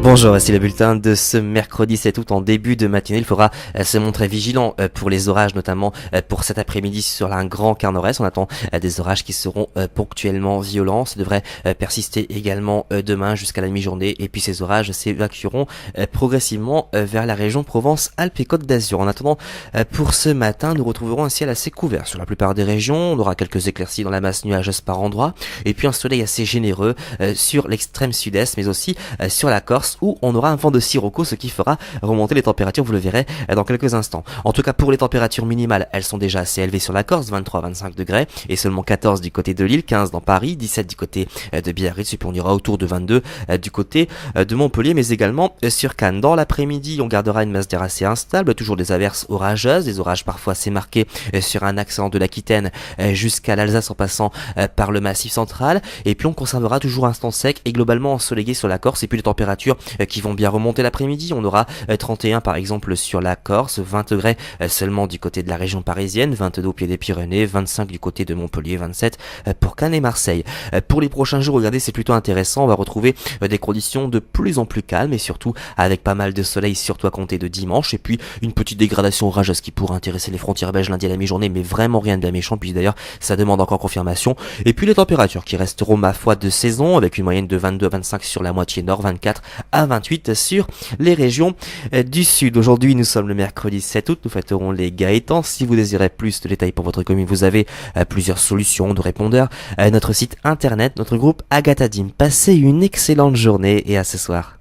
Bonjour, voici le bulletin de ce mercredi 7 août en début de matinée. Il faudra se montrer vigilant pour les orages, notamment pour cet après-midi sur un grand quart nord-est. On attend des orages qui seront ponctuellement violents. Ça devrait persister également demain jusqu'à la mi-journée. Et puis ces orages s'évacueront progressivement vers la région Provence-Alpes et Côte d'Azur. En attendant, pour ce matin, nous retrouverons un ciel assez couvert sur la plupart des régions. On aura quelques éclaircies dans la masse nuageuse par endroits. Et puis un soleil assez généreux sur l'extrême sud-est, mais aussi sur la Corse, où on aura un vent de sirocco, ce qui fera remonter les températures, vous le verrez dans quelques instants. En tout cas, pour les températures minimales, elles sont déjà assez élevées sur la Corse, 23-25 degrés, et seulement 14 du côté de Lille, 15 dans Paris, 17 du côté de Biarritz, et puis on ira autour de 22 du côté de Montpellier, mais également sur Cannes. Dans l'après-midi, on gardera une masse d'air assez instable, toujours des averses orageuses, des orages parfois assez marqués sur un axe de l'Aquitaine jusqu'à l'Alsace en passant par le Massif central, et puis on conservera toujours un temps sec et globalement ensoleillé sur la Corse, et puis les températures qui vont bien remonter l'après-midi. On aura 31 par exemple sur la Corse, 20 degrés seulement du côté de la région parisienne, 22 au pied des Pyrénées, 25 du côté de Montpellier, 27 pour Cannes et Marseille. Pour les prochains jours, regardez, c'est plutôt intéressant. On va retrouver des conditions de plus en plus calmes et surtout avec pas mal de soleil, surtout à compter de dimanche, et puis une petite dégradation orageuse qui pourrait intéresser les frontières belges lundi à la mi-journée, mais vraiment rien de bien méchant, puis d'ailleurs ça demande encore confirmation. Et puis les températures qui resteront ma foi de saison, avec une moyenne de 22 à 25 sur la moitié nord, 24 à 28 sur les régions du sud. Aujourd'hui, nous sommes le mercredi 7 août, nous fêterons les Gaëtans. Si vous désirez plus de détails pour votre commune, vous avez plusieurs solutions de répondeurs, notre site internet, notre groupe Agathadim. Passez une excellente journée et à ce soir.